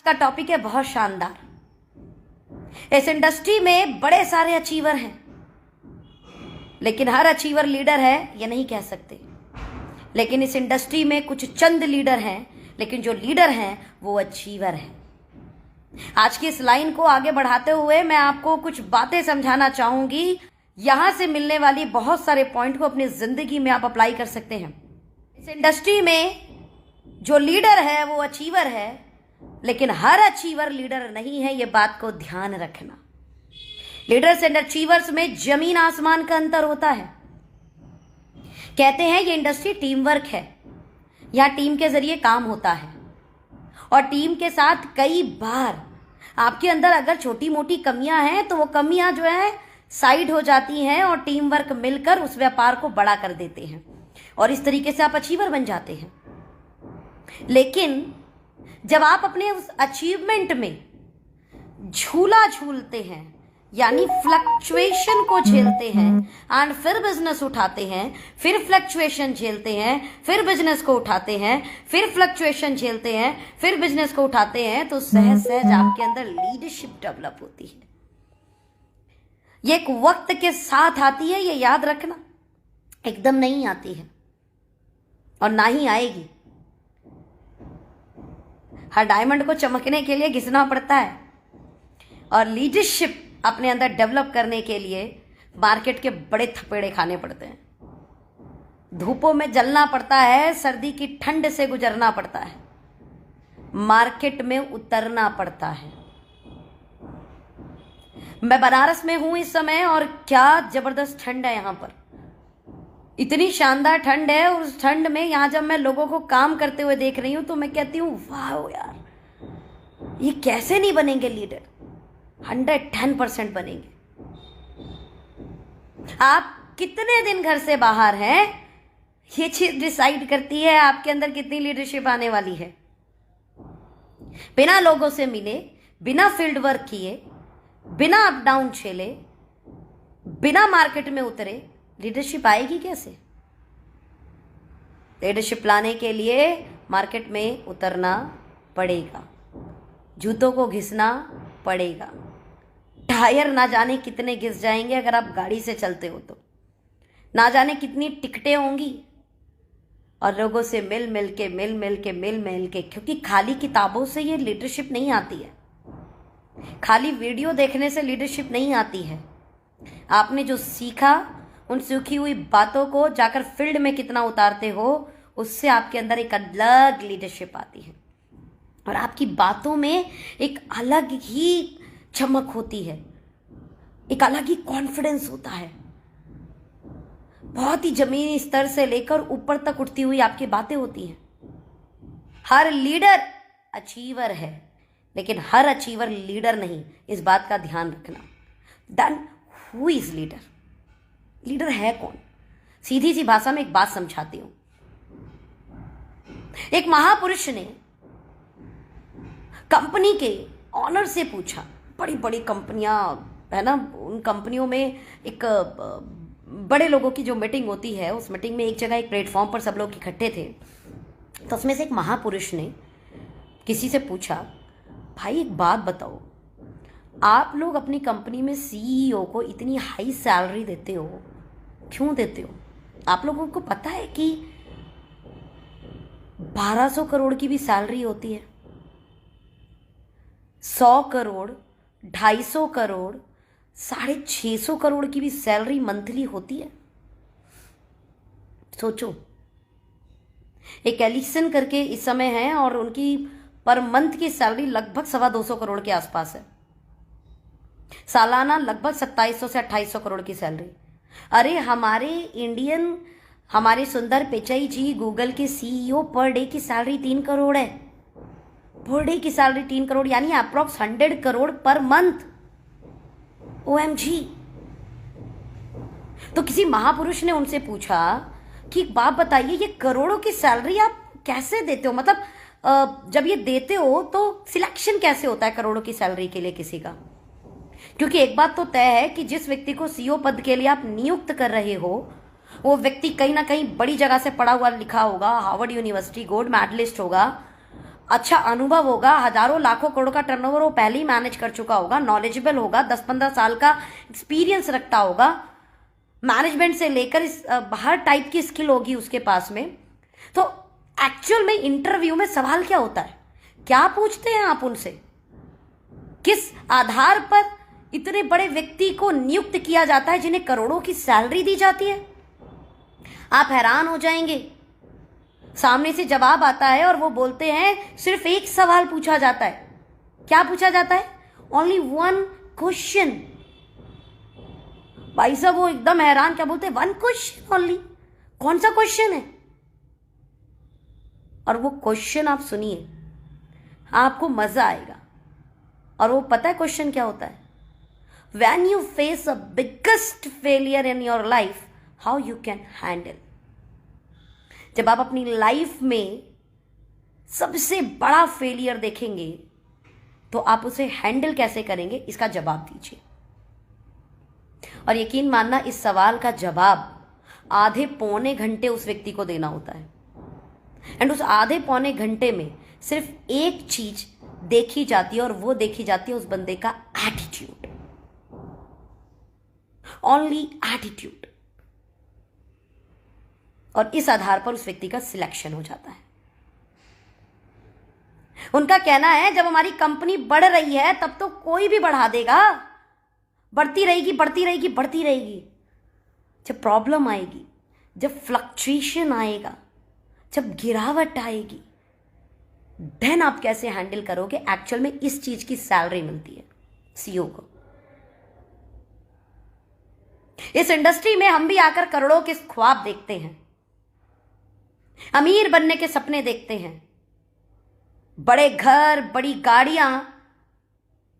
का टॉपिक है बहुत शानदार। इस इंडस्ट्री में बड़े सारे अचीवर हैं, लेकिन हर अचीवर लीडर है ये नहीं कह सकते। लेकिन इस इंडस्ट्री में कुछ चंद लीडर हैं, लेकिन जो लीडर हैं वो अचीवर हैं। आज की इस लाइन को आगे बढ़ाते हुए मैं आपको कुछ बातें समझाना चाहूंगी। यहां से मिलने वाली बहुत सारे पॉइंट को अपनी जिंदगी में आप अप्लाई कर सकते हैं। इस इंडस्ट्री में जो लीडर है वो अचीवर है, लेकिन हर अचीवर लीडर नहीं है, ये बात को ध्यान रखना। लीडर्स एंड अचीवर्स में जमीन आसमान का अंतर होता है। कहते हैं ये इंडस्ट्री टीम वर्क है, यहां टीम के जरिए काम होता है और टीम के साथ कई बार आपके अंदर अगर छोटी मोटी कमियां हैं तो वो कमियां जो है साइड हो जाती हैं और टीम वर्क मिलकर उस व्यापार को बड़ा कर देते हैं और इस तरीके से आप अचीवर बन जाते हैं। लेकिन जब आप अपने उस अचीवमेंट में झूला झूलते हैं, यानी फ्लक्चुएशन को झेलते हैं एंड फिर बिजनेस उठाते हैं, फिर फ्लक्चुएशन झेलते हैं, फिर बिजनेस को उठाते हैं, फिर फ्लक्चुएशन झेलते हैं, फिर बिजनेस को उठाते हैं, तो सहज सहज आपके अंदर लीडरशिप डेवलप होती है। ये एक वक्त के साथ आती है, ये याद रखना, एकदम नहीं आती है और ना ही आएगी। हर डायमंड को चमकने के लिए घिसना पड़ता है और लीडरशिप अपने अंदर डेवलप करने के लिए मार्केट के बड़े थपेड़े खाने पड़ते हैं। धूपों में जलना पड़ता है, सर्दी की ठंड से गुजरना पड़ता है, मार्केट में उतरना पड़ता है। मैं बनारस में हूं इस समय और क्या जबरदस्त ठंड है यहां पर, इतनी शानदार ठंड है। और उस ठंड में यहां जब मैं लोगों को काम करते हुए देख रही हूं तो मैं कहती हूं वाह यार, ये कैसे नहीं बनेंगे लीडर, 110% बनेंगे। आप कितने दिन घर से बाहर हैं, ये चीज डिसाइड करती है आपके अंदर कितनी लीडरशिप आने वाली है। बिना लोगों से मिले, बिना फील्ड वर्क किए, बिना अप डाउन झेले, बिना मार्केट में उतरे लीडरशिप आएगी कैसे? लीडरशिप लाने के लिए मार्केट में उतरना पड़ेगा, जूतों को घिसना पड़ेगा। टायर ना जाने कितने घिस जाएंगे अगर आप गाड़ी से चलते हो तो, ना जाने कितनी टिकटें होंगी और लोगों से मिल मिल के, क्योंकि खाली किताबों से ये लीडरशिप नहीं आती है, खाली वीडियो देखने से लीडरशिप नहीं आती है। आपने जो सीखा, उन सीखी हुई बातों को जाकर फील्ड में कितना उतारते हो, उससे आपके अंदर एक अलग लीडरशिप आती है और आपकी बातों में एक अलग ही चमक होती है, एक अलग ही कॉन्फिडेंस होता है। बहुत ही जमीनी स्तर से लेकर ऊपर तक उठती हुई आपकी बातें होती हैं। हर लीडर अचीवर है, लेकिन हर अचीवर लीडर नहीं, इस बात का ध्यान रखना। Then who is leader? Leader है कौन? सीधी सी भाषा में एक बात समझाती हूं। एक महापुरुष ने कंपनी के ऑनर से पूछा, बड़ी बड़ी कंपनियां है ना, उन कंपनियों में एक बड़े लोगों की जो मीटिंग होती है, उस मीटिंग में एक जगह एक प्लेटफॉर्म पर सब लोग इकट्ठे थे, तो उसमें से एक महापुरुष ने किसी से पूछा, भाई एक बात बताओ, आप लोग अपनी कंपनी में सीईओ को इतनी हाई सैलरी देते हो, क्यों देते हो? आप लोगों को पता है कि 1200 करोड़ की भी सैलरी होती है, 100 करोड़, 250 करोड़, 650 करोड़ की भी सैलरी मंथली होती है। सोचो, एक एलिसन करके इस समय है और उनकी पर मंथ की सैलरी लगभग 225 करोड़ के आसपास है, सालाना लगभग 2700 से 2800 करोड़ की सैलरी। अरे हमारे सुंदर पिचाई जी गूगल के सीईओ पर डे की सैलरी 3 करोड़ है, पर डे की सैलरी 3 करोड़, यानी approx 100 crore per month. OMG. तो किसी महापुरुष ने उनसे पूछा कि बात बताइए, ये करोड़ों की सैलरी आप कैसे देते हो? मतलब जब ये देते हो तो सिलेक्शन कैसे होता है करोड़ों की सैलरी के लिए किसी का? क्योंकि एक बात तो तय है कि जिस व्यक्ति को सीईओ पद के लिए आप नियुक्त कर रहे हो, वो व्यक्ति कहीं ना कहीं बड़ी जगह से पढ़ा हुआ लिखा होगा, हार्वर्ड यूनिवर्सिटी गोल्ड मेडलिस्ट होगा, अच्छा अनुभव होगा, हजारों लाखों करोड़ का टर्नओवर वो पहले ही मैनेज कर चुका होगा, नॉलेजेबल होगा, 10-15 साल का एक्सपीरियंस रखता होगा, मैनेजमेंट से लेकर हर टाइप की स्किल होगी उसके पास में। तो एक्चुअल में इंटरव्यू में सवाल क्या होता है, क्या पूछते हैं आप उनसे, किस आधार पर इतने बड़े व्यक्ति को नियुक्त किया जाता है जिन्हें करोड़ों की सैलरी दी जाती है? आप हैरान हो जाएंगे। सामने से जवाब आता है और वो बोलते हैं सिर्फ एक सवाल पूछा जाता है। क्या पूछा जाता है? Only one question. भाई साहब वो एकदम हैरान, क्या बोलते हैं? One question only. कौन सा क्वेश्चन है? और वो क्वेश्चन आप सुनिए, आपको मजा आएगा। और वो पता है क्वेश्चन क्या होता है? When you face a biggest failure in your life, how you can handle. जब आप अपनी लाइफ में सबसे बड़ा फेलियर देखेंगे तो आप उसे हैंडल कैसे करेंगे, इसका जवाब दीजिए। और यकीन मानना, इस सवाल का जवाब आधे पौने घंटे उस व्यक्ति को देना होता है। एंड उस आधे पौने घंटे में सिर्फ एक चीज देखी जाती है, और वो देखी जाती है उस बंदे का एटीट्यूड। Only attitude. और इस आधार पर उस व्यक्ति का सिलेक्शन हो जाता है। उनका कहना है जब हमारी कंपनी बढ़ रही है तब तो कोई भी बढ़ा देगा, बढ़ती रहेगी बढ़ती रहेगी बढ़ती रहेगी। जब प्रॉब्लम आएगी, जब फ्लक्चुएशन आएगा, जब गिरावट आएगी, देन आप कैसे हैंडल करोगे? एक्चुअल में इस चीज की सैलरी मिलती है सीईओ को। इस इंडस्ट्री में हम भी आकर करोड़ों के ख्वाब देखते हैं, अमीर बनने के सपने देखते हैं, बड़े घर, बड़ी गाड़ियां,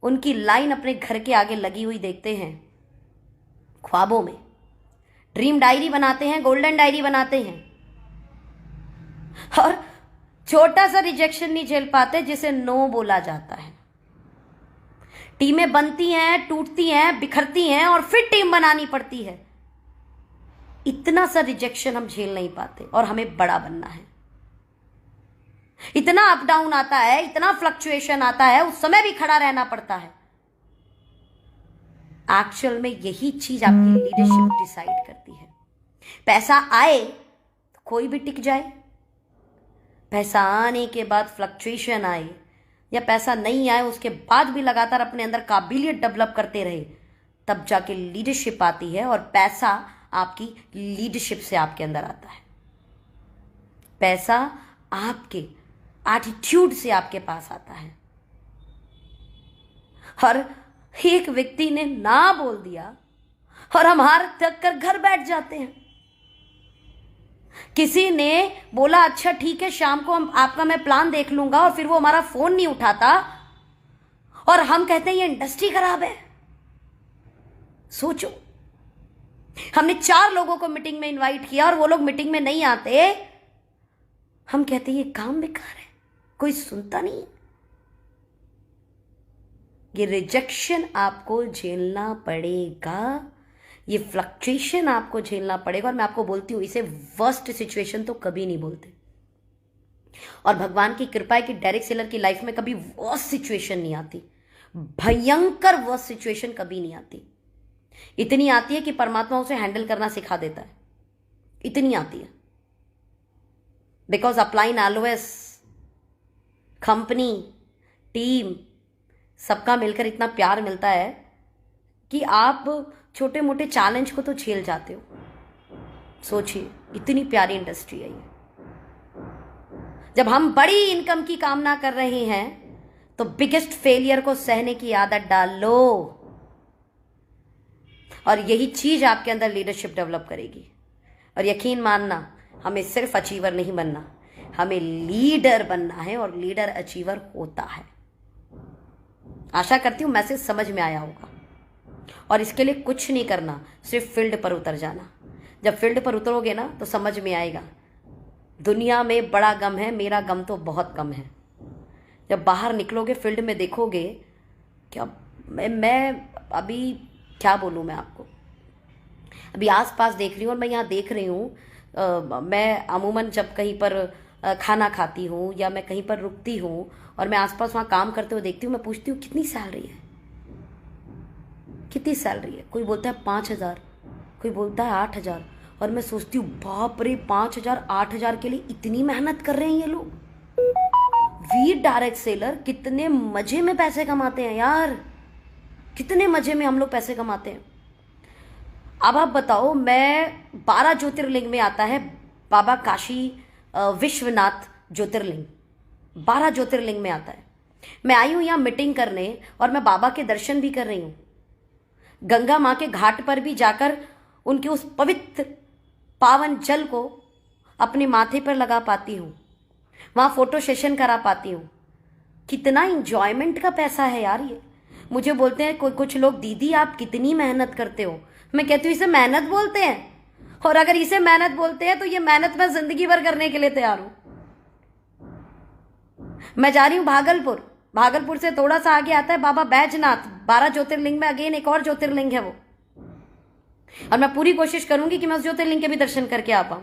उनकी लाइन अपने घर के आगे लगी हुई देखते हैं। ख्वाबों में ड्रीम डायरी बनाते हैं, गोल्डन डायरी बनाते हैं, और छोटा सा रिजेक्शन नहीं झेल पाते जिसे नो बोला जाता है। टीमें बनती हैं, टूटती हैं, बिखरती हैं, और फिर टीम बनानी पड़ती है। इतना सा रिजेक्शन हम झेल नहीं पाते, और हमें बड़ा बनना है। इतना अप डाउन आता है, इतना फ्लक्चुएशन आता है, उस समय भी खड़ा रहना पड़ता है। एक्चुअल में यही चीज आपकी लीडरशिप डिसाइड करती है। पैसा आए तो कोई भी टिक जाए, पैसा आने के बाद फ्लक्चुएशन आए, या पैसा नहीं आए उसके बाद भी लगातार अपने अंदर काबिलियत डेवलप करते रहे, तब जाके लीडरशिप आती है। और पैसा आपकी लीडरशिप से आपके अंदर आता है। पैसा आपके एटीट्यूड से आपके पास आता है। और एक व्यक्ति ने ना बोल दिया और हम हार थक कर घर बैठ जाते हैं। किसी ने बोला अच्छा ठीक है, शाम को हम आपका मैं प्लान देख लूंगा, और फिर वो हमारा फोन नहीं उठाता, और हम कहते हैं ये इंडस्ट्री खराब है। सोचो, हमने 4 लोगों को मीटिंग में इनवाइट किया और वो लोग मीटिंग में नहीं आते, हम कहते हैं ये काम बेकार है, कोई सुनता नहीं। ये रिजेक्शन आपको झेलना पड़ेगा, ये फ्लक्चुएशन आपको झेलना पड़ेगा। और मैं आपको बोलती हूं, इसे वर्स्ट सिचुएशन तो कभी नहीं बोलते। और भगवान की कृपा है कि डेरिक सेलर की लाइफ में कभी वर्स्ट सिचुएशन नहीं आती, भयंकर वर्स्ट सिचुएशन कभी नहीं आती। इतनी आती है कि परमात्मा उसे हैंडल करना सिखा देता है, इतनी आती है। Because upline LOS, company, team, सबका मिलकर इतना प्यार मिलता है कि आप छोटे मोटे चैलेंज को तो झेल जाते हो। सोचिए, इतनी प्यारी इंडस्ट्री है ये। जब हम बड़ी इनकम की कामना कर रहे हैं तो बिगेस्ट फेलियर को सहने की आदत डालो, और यही चीज आपके अंदर लीडरशिप डेवलप करेगी। और यकीन मानना, हमें सिर्फ अचीवर नहीं बनना, हमें लीडर बनना है, और लीडर अचीवर होता है। आशा करती हूं मैसेज समझ में आया होगा। और इसके लिए कुछ नहीं करना, सिर्फ फील्ड पर उतर जाना। जब फील्ड पर उतरोगे ना तो समझ में आएगा, दुनिया में बड़ा गम है, मेरा गम तो बहुत कम है। जब बाहर निकलोगे, फील्ड में देखोगे, क्या मैं अभी क्या बोलूँ मैं आपको, अभी आसपास देख रही हूँ, और मैं यहाँ देख रही हूँ, मैं अमूमन जब कहीं पर खाना खाती हूँ या मैं कहीं पर रुकती हूँ और मैं आसपास वहाँ काम करते हुए देखती हूँ, मैं पूछती हूँ कितनी सैलरी है, कितनी सैलरी है। कोई बोलता है 5,000, कोई बोलता है 8,000, और मैं सोचती हूँ बाप रे 5,000 8,000 के लिए इतनी मेहनत कर रहे हैं ये लोग। वीर डायरेक्ट सेलर कितने मजे में पैसे कमाते हैं यार, कितने मजे में हम लोग पैसे कमाते हैं। अब आप बताओ, मैं 12 ज्योतिर्लिंग में आता है बाबा काशी विश्वनाथ ज्योतिर्लिंग, 12 ज्योतिर्लिंग में आता है। मैं आई हूं यहां मीटिंग करने और मैं बाबा के दर्शन भी कर रही हूं। गंगा मां के घाट पर भी जाकर उनके उस पवित्र पावन जल को अपने माथे पर लगा पाती हूं, वहां फोटो सेशन करा पाती हूं। कितना इंजॉयमेंट का पैसा है यार ये। मुझे बोलते हैं कुछ लोग, दीदी आप कितनी मेहनत करते हो। मैं कहती हूँ इसे मेहनत बोलते हैं, और अगर इसे मेहनत बोलते हैं तो ये मेहनत मैं जिंदगी भर करने के लिए तैयार हूं। मैं जा रही हूं भागलपुर, भागलपुर से थोड़ा सा आगे आता है बाबा बैजनाथ, 12 ज्योतिर्लिंग में अगेन एक और ज्योतिर्लिंग है वो, और मैं पूरी कोशिश करूंगी कि मैं उस ज्योतिर्लिंग के भी दर्शन करके आ पाऊं।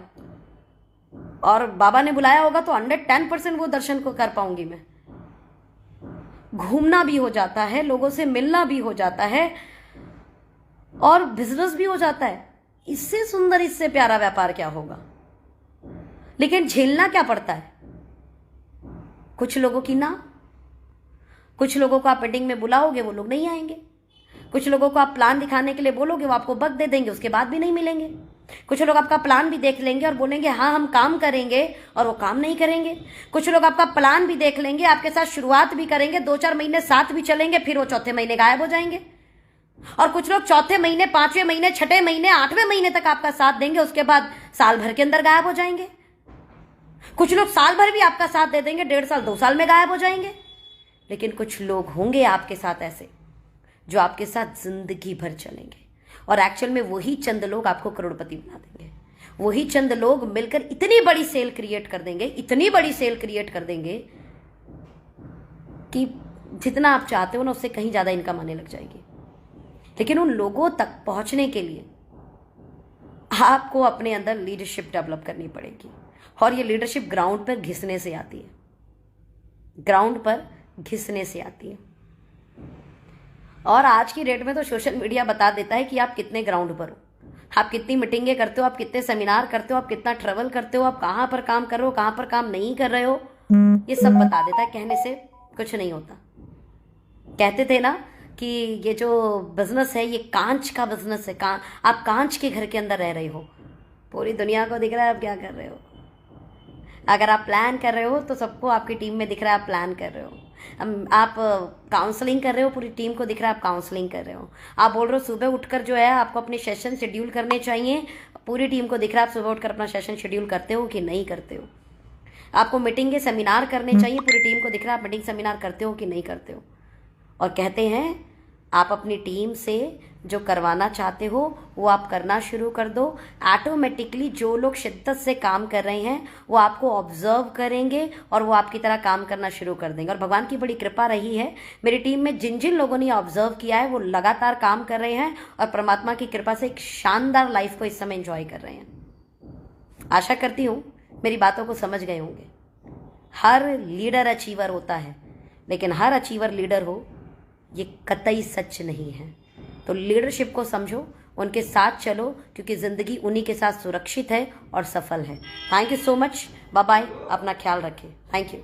और बाबा ने बुलाया होगा तो 110% वो दर्शन को कर पाऊंगी। मैं घूमना भी हो जाता है, लोगों से मिलना भी हो जाता है, और बिजनेस भी हो जाता है। इससे सुंदर, इससे प्यारा व्यापार क्या होगा। लेकिन झेलना क्या पड़ता है, कुछ लोगों की ना, कुछ लोगों को आप मीटिंग में बुलाओगे वो लोग नहीं आएंगे, कुछ लोगों को आप प्लान दिखाने के लिए बोलोगे वो आपको बग दे देंगे, उसके बाद भी नहीं मिलेंगे। कुछ लोग आपका प्लान भी देख लेंगे और बोलेंगे हाँ हम काम करेंगे, और वो काम नहीं करेंगे। कुछ लोग आपका प्लान भी देख लेंगे, आपके साथ शुरुआत भी करेंगे, 2-4 महीने साथ भी चलेंगे, फिर वो चौथे महीने गायब हो जाएंगे। और कुछ लोग चौथे महीने, 5वें महीने, 6ठे महीने, 8वें महीने तक आपका साथ देंगे, उसके बाद साल भर के अंदर गायब हो जाएंगे। कुछ लोग साल भर भी आपका साथ दे देंगे, 1.5 साल 2 साल में गायब हो जाएंगे। लेकिन कुछ लोग होंगे आपके साथ ऐसे जो आपके साथ जिंदगी भर चलेंगे, और एक्चुअल में वही चंद लोग आपको करोड़पति बना देंगे। वही चंद लोग मिलकर इतनी बड़ी सेल क्रिएट कर देंगे, इतनी बड़ी सेल क्रिएट कर देंगे कि जितना आप चाहते हो ना उससे कहीं ज्यादा इनकम आने लग जाएगी। लेकिन उन लोगों तक पहुंचने के लिए आपको अपने अंदर लीडरशिप डेवलप करनी पड़ेगी, और ये लीडरशिप ग्राउंड पर घिसने से आती है, ग्राउंड पर घिसने से आती है। और आज की डेट में तो सोशल मीडिया बता देता है कि आप कितने ग्राउंड पर हो, आप कितनी मीटिंगें करते हो, आप कितने सेमिनार करते हो, आप कितना ट्रेवल करते हो, आप कहाँ पर काम कर रहे हो, कहाँ पर काम नहीं कर रहे हो, ये सब बता देता है। कहने से कुछ नहीं होता। कहते थे ना कि ये जो बिजनेस है ये कांच का बिजनेस है, आप कांच के घर के अंदर रह रहे हो, पूरी दुनिया को दिख रहा है आप क्या कर रहे हो। अगर आप प्लान कर रहे हो तो सबको आपकी टीम में दिख रहा है आप प्लान कर रहे हो। आप काउंसलिंग कर रहे हो, पूरी टीम को दिख रहा है आप काउंसलिंग कर रहे हो। आप बोल रहे हो सुबह उठकर जो है आपको अपने सेशन शेड्यूल करने चाहिए, पूरी टीम को दिख रहा है आप सुबह उठकर अपना सेशन शेड्यूल करते हो कि नहीं करते हो। आपको मीटिंग के सेमिनार करने चाहिए, पूरी टीम को दिख रहा है आप मीटिंग सेमिनार करते हो कि नहीं करते हो। और कहते हैं आप अपनी टीम से जो करवाना चाहते हो वो आप करना शुरू कर दो। ऑटोमेटिकली जो लोग शिद्दत से काम कर रहे हैं वो आपको ऑब्जर्व करेंगे और वो आपकी तरह काम करना शुरू कर देंगे। और भगवान की बड़ी कृपा रही है, मेरी टीम में जिन जिन लोगों ने ऑब्जर्व किया है वो लगातार काम कर रहे हैं और परमात्मा की कृपा से एक शानदार लाइफ को इस समय एंजॉय कर रहे हैं। आशा करती हूँ मेरी बातों को समझ गए होंगे। हर लीडर अचीवर होता है, लेकिन हर अचीवर लीडर हो ये कतई सच नहीं है। तो लीडरशिप को समझो, उनके साथ चलो, क्योंकि ज़िंदगी उन्हीं के साथ सुरक्षित है और सफल है। Thank you so much, bye bye, अपना ख्याल रखें। Thank you.